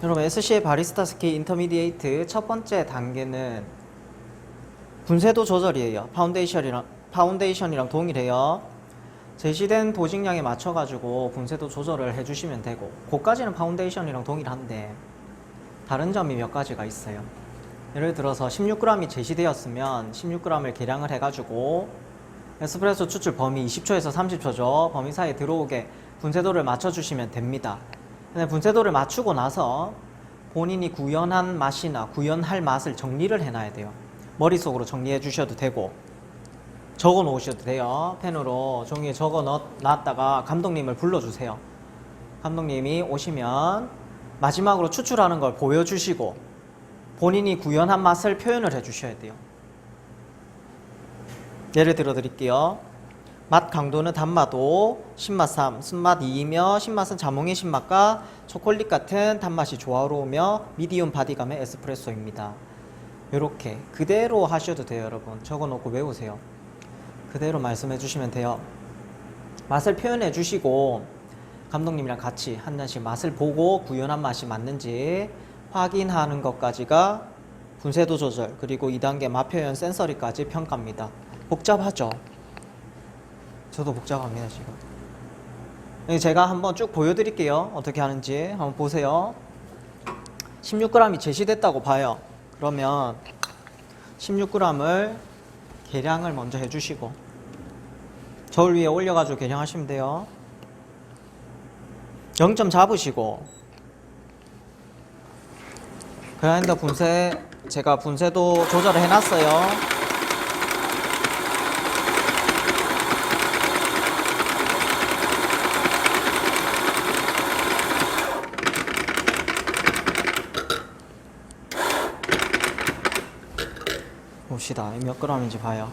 여러분 SC의 바리스타 스킬 인터미디에이트 첫 번째 단계는 분쇄도 조절이에요. 파운데이션이랑 동일해요. 제시된 도식량에 맞춰가지고 분쇄도 조절을 해주시면 되고, 그까지는 파운데이션이랑 동일한데 다른 점이 몇 가지가 있어요. 예를 들어서 16g이 제시되었으면 16g을 계량을 해가지고 에스프레소 추출 범위 20초에서 30초죠. 범위 사이에 들어오게 분쇄도를 맞춰주시면 됩니다. 근데 분쇄도를 맞추고 나서 본인이 구현한 맛이나 구현할 맛을 정리를 해놔야 돼요. 머릿속으로 정리해 주셔도 되고 적어 놓으셔도 돼요. 펜으로 종이에 적어 놨다가 감독님을 불러주세요. 감독님이 오시면 마지막으로 추출하는 걸 보여주시고 본인이 구현한 맛을 표현을 해 주셔야 돼요. 예를 들어 드릴게요. 맛 강도는 단맛 5, 신맛 3, 쓴맛 2이며 신맛은 자몽의 신맛과 초콜릿 같은 단맛이 조화로우며 미디움 바디감의 에스프레소입니다. 이렇게 그대로 하셔도 돼요. 여러분 적어놓고 외우세요. 그대로 말씀해 주시면 돼요. 맛을 표현해 주시고 감독님이랑 같이 한 잔씩 맛을 보고 구현한 맛이 맞는지 확인하는 것까지가 분쇄도 조절, 그리고 2단계 맛 표현 센서리까지 평가입니다. 복잡하죠? 저도 복잡합니다 지금. 제가 한번 쭉 보여드릴게요. 어떻게 하는지 한번 보세요. 16g이 제시됐다고 봐요. 그러면 16g을 계량을 먼저 해주시고 저울 위에 올려가지고 계량하시면 돼요. 0점 잡으시고 그라인더 분쇄, 제가 분쇄도 조절을 해놨어요. 봅시다. 몇 g인지 봐요.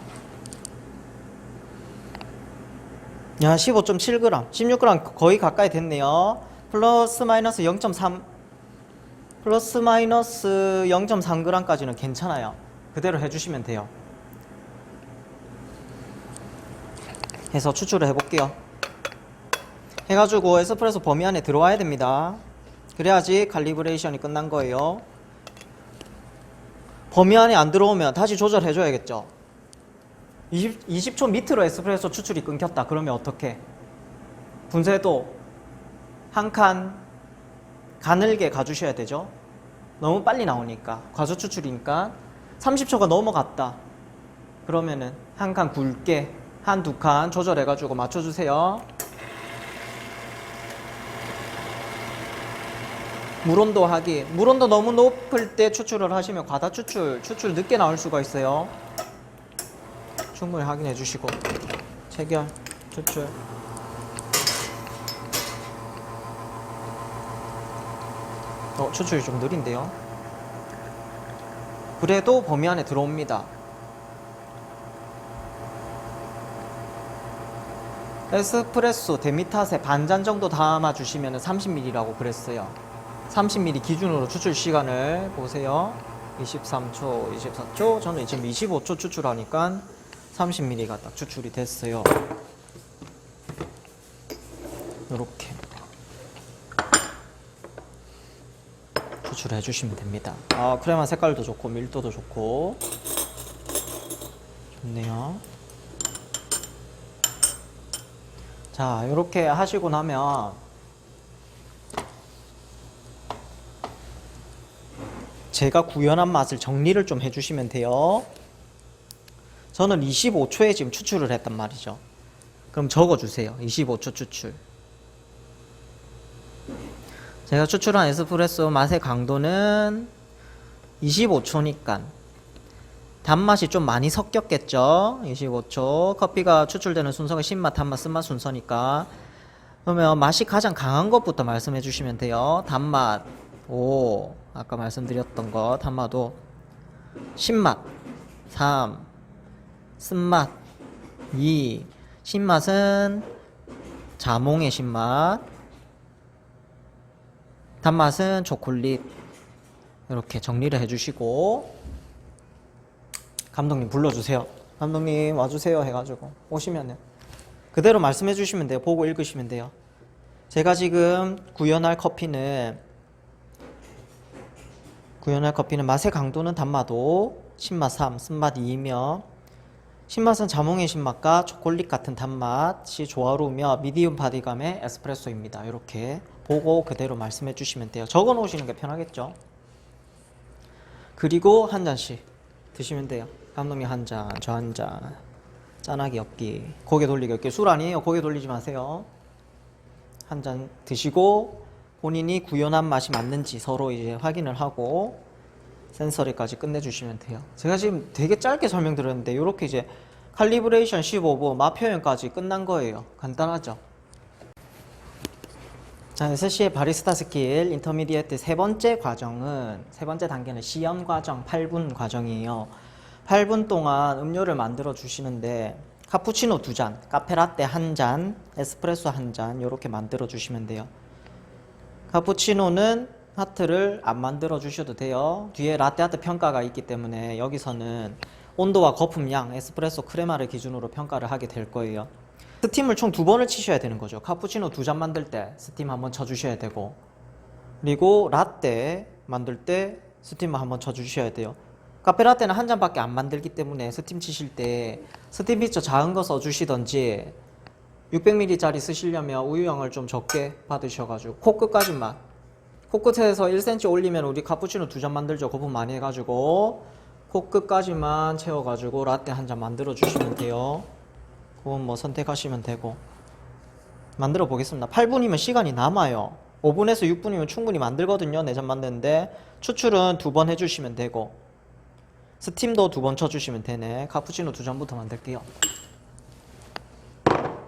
야, 15.7g, 16g 거의 가까이 됐네요. 플러스 마이너스 0.3, 플러스 마이너스 0.3g까지는 괜찮아요. 그대로 해주시면 돼요. 해서 추출을 해볼게요. 해가지고 에스프레소 범위 안에 들어와야 됩니다. 그래야지 칼리브레이션이 끝난 거예요. 범위 안에 안 들어오면 다시 조절해줘야겠죠. 20초 밑으로 에스프레소 추출이 끊겼다. 그러면 어떻게? 분쇄도 한 칸 가늘게 가주셔야 되죠. 너무 빨리 나오니까 과수 추출이니까 30초가 넘어갔다. 그러면은 한 칸 굵게 한두 칸 조절해가지고 맞춰주세요. 물온도 하기. 물온도 너무 높을 때 추출을 하시면 과다 추출 늦게 나올 수가 있어요. 충분히 확인해 주시고 체결, 추출. 추출이 좀 느린데요. 그래도 범위 안에 들어옵니다. 에스프레소 데미탓에 반잔 정도 담아주시면 30ml라고 그랬어요. 30ml 기준으로 추출 시간을 보세요. 23초, 24초. 저는 지금 25초 추출하니까 30ml가 딱 추출이 됐어요. 이렇게 추출해 주시면 됩니다. 크레마 색깔도 좋고 밀도도 좋고 좋네요. 자, 이렇게 하시고 나면 제가 구현한 맛을 정리를 좀 해주시면 돼요. 저는 25초에 지금 추출을 했단 말이죠. 그럼 적어주세요. 25초 추출. 제가 추출한 에스프레소 맛의 강도는 25초니까 단맛이 좀 많이 섞였겠죠. 25초. 커피가 추출되는 순서가 신맛, 단맛, 쓴맛 순서니까. 그러면 맛이 가장 강한 것부터 말씀해 주시면 돼요. 단맛 5, 아까 말씀드렸던 거 단맛 5, 신맛 3, 쓴맛 2, 신맛은 자몽의 신맛, 단맛은 초콜릿. 이렇게 정리를 해주시고 감독님 불러주세요. 감독님 와주세요 해가지고 오시면은 그대로 말씀해 주시면 돼요. 보고 읽으시면 돼요. 제가 지금 구현할 커피는 구현할 커피는 맛의 강도는 단맛5, 신맛 3, 쓴맛 2이며 신맛은 자몽의 신맛과 초콜릿 같은 단맛이 조화로우며 미디움 바디감의 에스프레소입니다. 이렇게 보고 그대로 말씀해 주시면 돼요. 적어 놓으시는 게 편하겠죠. 그리고 한 잔씩 드시면 돼요. 감독님 한 잔, 저 한 잔. 짠하기 없기, 고개 돌리기 없기. 술 아니에요. 고개 돌리지 마세요. 한 잔 드시고 본인이 구현한 맛이 맞는지 서로 이제 확인을 하고 센서리까지 끝내주시면 돼요. 제가 지금 되게 짧게 설명드렸는데 이렇게 이제 칼리브레이션 15부 맛 표현까지 끝난 거예요. 간단하죠? 자, 6시에 바리스타 스킬 인터미디에이트 세 번째 단계는 시연 과정 8분 과정이에요. 8분 동안 음료를 만들어 주시는데 카푸치노 2잔, 카페라떼 1잔, 에스프레소 1잔 이렇게 만들어 주시면 돼요. 카푸치노는 하트를 안 만들어 주셔도 돼요. 뒤에 라떼아트 평가가 있기 때문에 여기서는 온도와 거품량, 에스프레소 크레마를 기준으로 평가를 하게 될 거예요. 스팀을 총 2번을 치셔야 되는 거죠. 카푸치노 2잔 만들 때 스팀 한번 쳐주셔야 되고, 그리고 라떼 만들 때 스팀을 한번 쳐주셔야 돼요. 카페라떼는 1잔밖에 안 만들기 때문에 스팀 치실 때 스팀 픽처 작은 거 써주시던지 600ml 짜리 쓰시려면 우유형을 좀 적게 받으셔가지고 코끝까지만, 코끝에서 1cm 올리면 우리 카푸치노 2잔 만들죠. 거품 많이 해가지고 코끝까지만 채워가지고 라떼 1잔 만들어 주시면 돼요. 그건 뭐 선택하시면 되고 만들어 보겠습니다. 8분이면 시간이 남아요. 5분에서 6분이면 충분히 만들거든요. 4잔 만드는데 추출은 2번 해주시면 되고 스팀도 2번 쳐주시면 되네. 카푸치노 2잔부터 만들게요.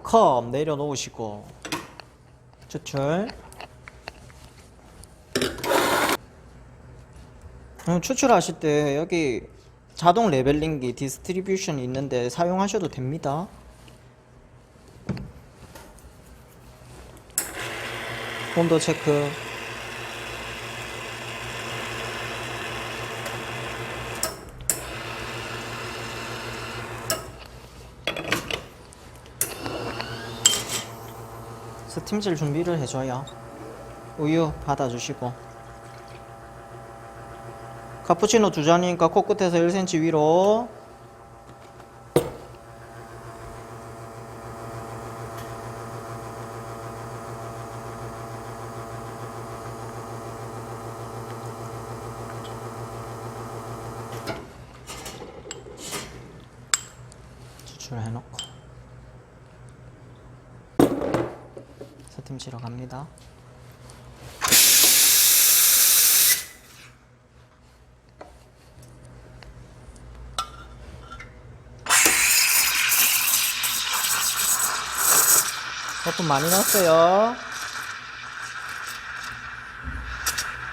컵 내려놓으시고 추출. 추출하실 때 여기 자동 레벨링기 디스트리뷰션이 있는데 사용하셔도 됩니다. 온도 체크. 스팀질 준비를 해줘요. 우유 받아주시고 카푸치노 2잔이니까 코끝에서 1cm 위로 추출해놓고 스팀 치러 갑니다. 거품 많이 넣었어요.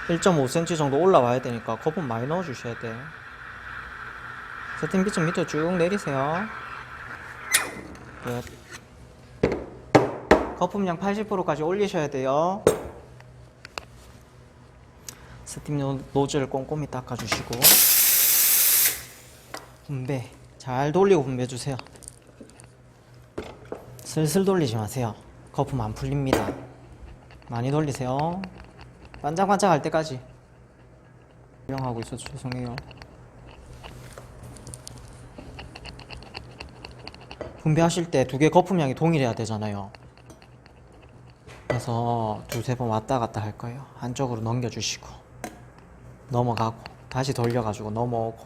1.5cm 정도 올라와야 되니까 거품 많이 넣어주셔야 돼. 세팅 비점 밑으로 쭉 내리세요. 끝. 거품량 80%까지 올리셔야 돼요. 스팀 노즐 꼼꼼히 닦아주시고 분배 잘 돌리고 분배해주세요. 슬슬 돌리지 마세요. 거품 안 풀립니다. 많이 돌리세요. 반짝반짝 할 때까지. 촬영하고 있어서 죄송해요. 분배하실 때 두 개 거품량이 동일해야 되잖아요. 그래서 두세 번 왔다 갔다 할 거예요. 한쪽으로 넘겨주시고 넘어가고 다시 돌려가지고 넘어오고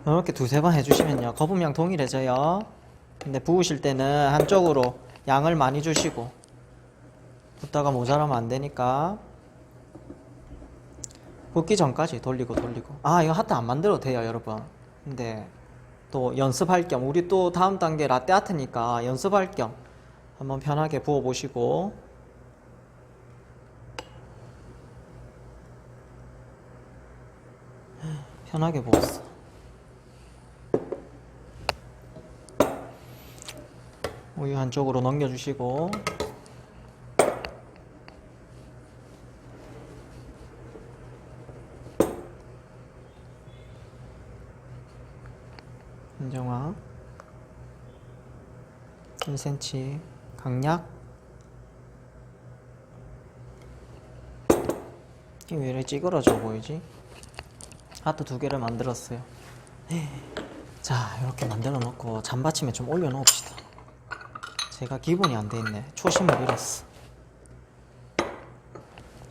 이렇게 두세 번 해주시면요 거품량 동일해져요. 근데 부으실 때는 한쪽으로 양을 많이 주시고 붓다가 모자라면 안 되니까 붓기 전까지 돌리고 아 이거 하트 안 만들어도 돼요 여러분. 근데 또 연습할 겸 우리 또 다음 단계 라떼 아트니까 연습할 겸 한번 편하게 부어 보시고 편하게 부었어. 우유 한쪽으로 넘겨주시고 인정화 1cm 강약 이게 왜 이렇게 찌그러져 보이지? 하트 2개를 만들었어요. 자, 이렇게 만들어 놓고 잔받침에 좀 올려 놓읍시다. 제가 기본이 안 돼 있네. 초심을 잃었어.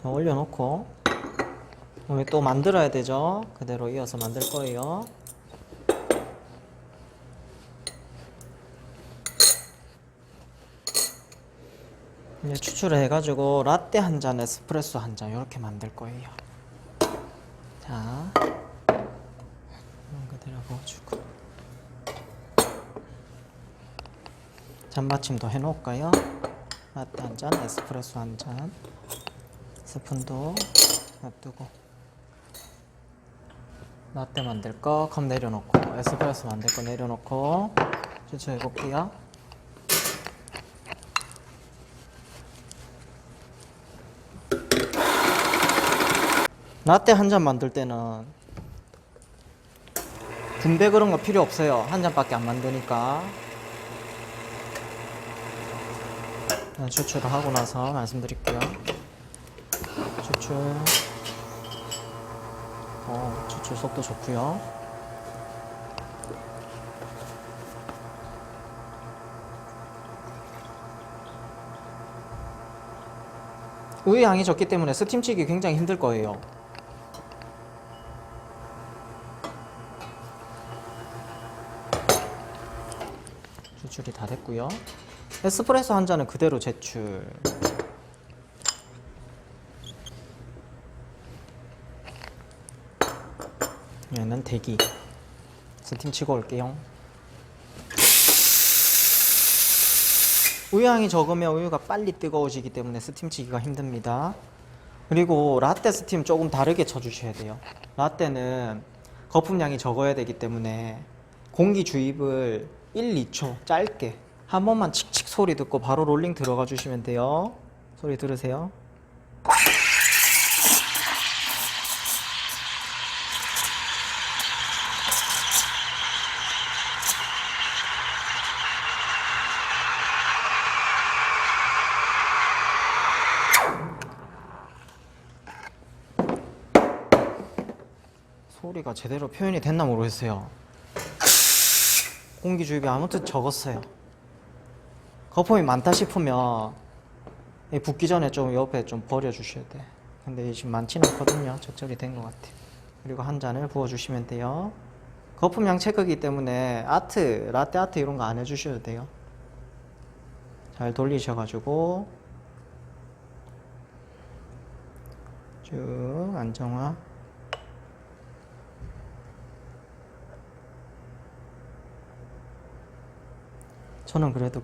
자, 올려 놓고 우리 또 만들어야 되죠. 그대로 이어서 만들 거예요. 이제 추출을 해가지고 라떼 한 잔, 에스프레소 한 잔 이렇게 만들 거예요. 자, 그대로 부어주고 잔받침도 해놓을까요? 라떼 한 잔, 에스프레소 한 잔, 스푼도 놔두고 라떼 만들 거 컵 내려놓고 에스프레소 만들 거 내려놓고 추출해 볼게요. 라떼 한 잔 만들 때는 분배 그런 거 필요 없어요. 한 잔밖에 안 만드니까. 추출을 하고 나서 말씀드릴게요. 추출. 추출 속도 좋고요. 우유 양이 적기 때문에 스팀치기 굉장히 힘들 거예요. 추출이 다 됐고요. 에스프레소 한 잔은 그대로 제출. 얘는 대기. 스팀 치고 올게요. 우유 양이 적으면 우유가 빨리 뜨거워지기 때문에 스팀 치기가 힘듭니다. 그리고 라떼 스팀 조금 다르게 쳐주셔야 돼요. 라떼는 거품량이 적어야 되기 때문에 공기 주입을 1, 2초 짧게 한 번만 칙칙 소리 듣고 바로 롤링 들어가 주시면 돼요. 소리 들으세요? 소리가 제대로 표현이 됐나 모르겠어요. 공기 주입이 아무튼 적었어요. 거품이 많다 싶으면 붓기 전에 좀 옆에 좀 버려 주셔야 돼. 근데 지금 많지는 않거든요. 적절히 된 것 같아요. 그리고 한 잔을 부어 주시면 돼요. 거품량 체크기 때문에 라떼 아트 이런 거 안 해주셔도 돼요. 잘 돌리셔가지고 쭉 안정화. 저는 그래도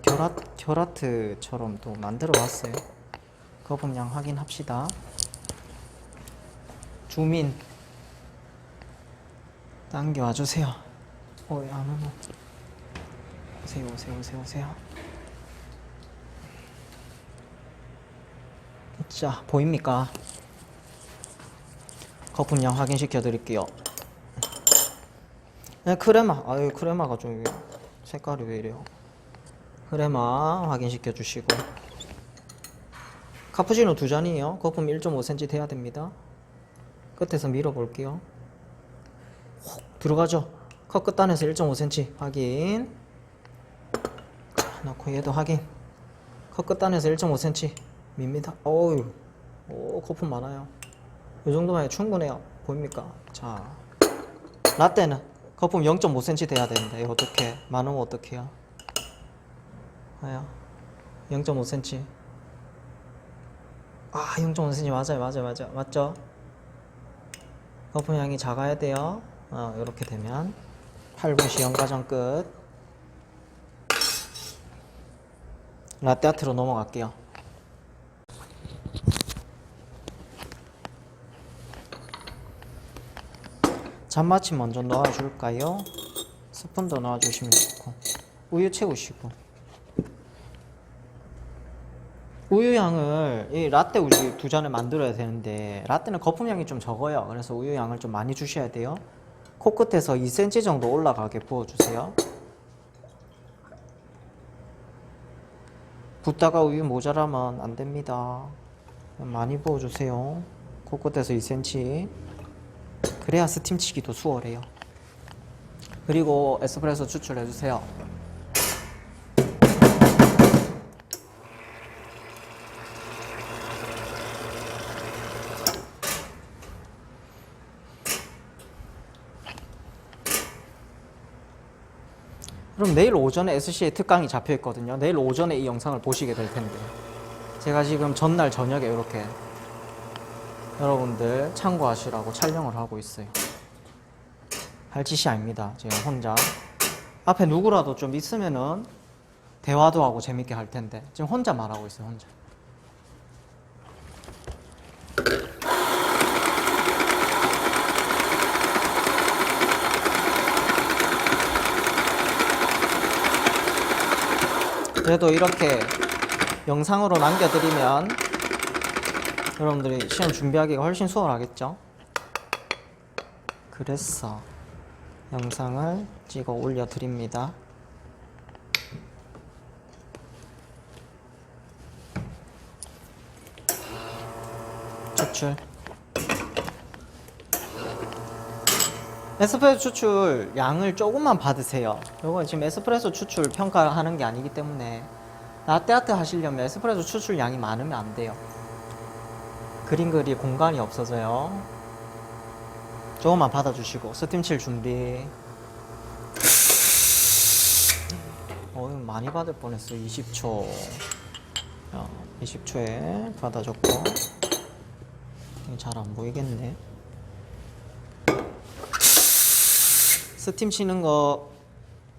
결아트처럼 또 만들어 봤어요. 거품량 확인합시다. 주민 당겨와 주세요. 안 오노. 오세요. 자, 보입니까? 거품량 확인시켜 드릴게요. 네, 크레마가 좀 색깔이 왜 이래요? 크레마 확인시켜 주시고 카푸치노 2잔이에요. 거품 1.5cm 돼야 됩니다. 끝에서 밀어 볼게요. 들어가죠? 컵 끝단에서 1.5cm 확인. 자, 넣고 얘도 확인. 컵 끝단에서 1.5cm 밉니다. 오, 거품 많아요. 이 정도면 충분해요. 보입니까? 자, 라떼는 거품 0.5cm 돼야 되는데 이거 어떻게 많으면 어떡해요? 0.5cm. 0.5cm 맞아요. 맞죠? 거품 양이 작아야 돼요. 이렇게 되면 8분 시험 과정 끝. 라떼 아트로 넘어갈게요. 잔마침 먼저 넣어줄까요? 스푼도 넣어주시면 좋고 우유 채우시고 우유 양을 이 라떼 우유 2잔을 만들어야 되는데 라떼는 거품 양이 좀 적어요. 그래서 우유 양을 좀 많이 주셔야 돼요. 코끝에서 2cm 정도 올라가게 부어주세요. 붓다가 우유 모자라면 안 됩니다. 많이 부어주세요. 코끝에서 2cm. 그래야 스팀 치기도 수월해요. 그리고 에스프레소 추출해주세요. 그럼 내일 오전에 SCA 특강이 잡혀 있거든요. 내일 오전에 이 영상을 보시게 될 텐데, 제가 지금 전날 저녁에 이렇게 여러분들 참고하시라고 촬영을 하고 있어요. 할 짓이 아닙니다. 제가 혼자. 앞에 누구라도 좀 있으면은 대화도 하고 재밌게 할 텐데, 지금 혼자 말하고 있어요. 혼자. 그래도 이렇게 영상으로 남겨드리면 여러분들이 시험 준비하기가 훨씬 수월하겠죠? 그래서 영상을 찍어 올려드립니다. 추출. 에스프레소 추출 양을 조금만 받으세요. 이건 지금 에스프레소 추출 평가하는 게 아니기 때문에, 라떼아트 하시려면 에스프레소 추출 양이 많으면 안 돼요. 그림 그릴 공간이 없어져요. 조금만 받아주시고 스팀 칠 준비. 많이 받을 뻔했어. 20초. 20초에 받아줬고, 잘 안 보이겠네. 스팀 치는 거,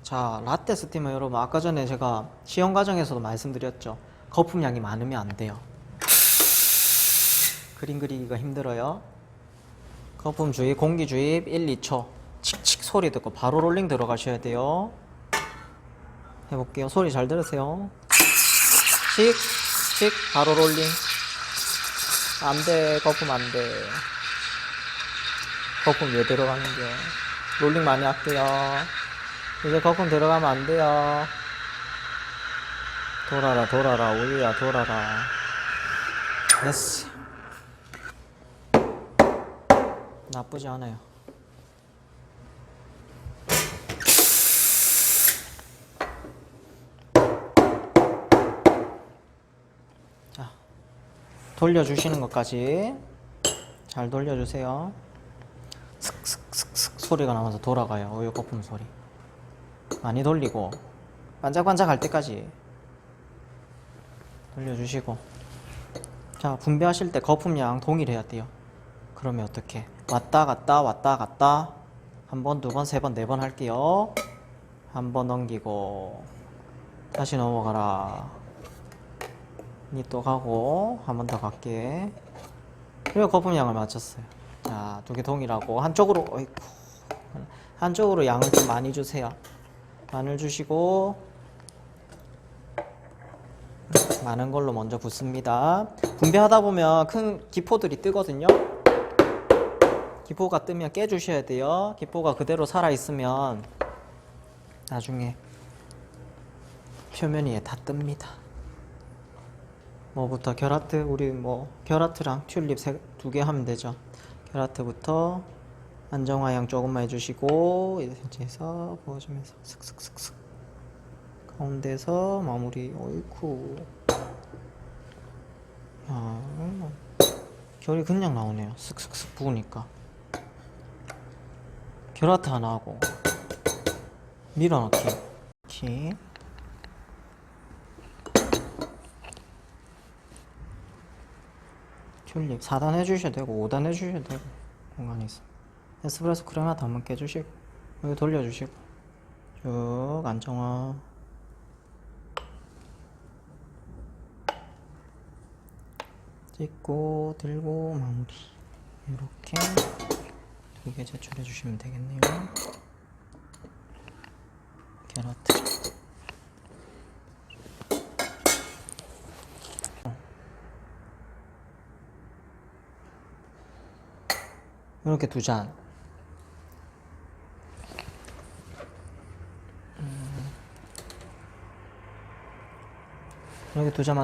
자, 라떼 스팀은 여러분 아까 전에 제가 시험 과정에서도 말씀드렸죠. 거품량이 많으면 안 돼요. 그림 그리기가 힘들어요. 거품 주입, 공기 주입 1, 2초. 칙칙 소리 듣고 바로 롤링 들어가셔야 돼요. 해볼게요. 소리 잘 들으세요. 칙, 칙, 바로 롤링. 안 돼, 거품 안 돼. 거품 왜 들어가는겨? 롤링 많이 할게요. 이제 거품 들어가면 안 돼요. 돌아라, 돌아라, 우유야, 돌아라. 됐어. 나쁘지 않아요. 자, 돌려주시는 것까지 잘 돌려주세요. 슥슥슥슥 소리가 나면서 돌아가요. 우유 거품 소리. 많이 돌리고 반짝반짝 할 때까지 돌려주시고. 자, 분배하실 때 거품량 동일해야 돼요. 그러면 어떻게? 왔다 갔다 왔다 갔다 한 번, 두 번, 세 번, 네 번 할게요. 한 번 넘기고 다시 넘어가라. 니 또 가고 한 번 더 갈게. 그리고 거품량을 맞췄어요. 자, 두 개 동일하고 한쪽으로, 어이쿠, 한쪽으로 양을 좀 많이 주세요. 마늘 주시고 많은 걸로 먼저 붓습니다. 분배하다 보면 큰 기포들이 뜨거든요. 기포가 뜨면 깨주셔야 돼요. 기포가 그대로 살아있으면 나중에 표면 위에 다 뜹니다. 뭐부터 결하트, 우리 뭐 결하트랑 튤립 두 개 하면 되죠. 결하트부터 안정화양 조금만 해주시고, 이렇게 해서 부어주면서 슥슥슥슥 가운데서 마무리. 어이쿠, 야, 결이 그냥 나오네요. 슥슥슥 부으니까. 결하트 하나 하고 밀어넣기. 이렇게 튤립 4단 해주셔도 되고 5단 해주셔도 되고 공간이 있어. 에스프레소 크레마도 한번 깨주시고 여기 돌려주시고 쭉 안정화. 찍고 들고 마무리. 이렇게 두 개 제출해 주시면 되겠네요. 게라트. 이렇게 두 잔. 이렇게 두 잔만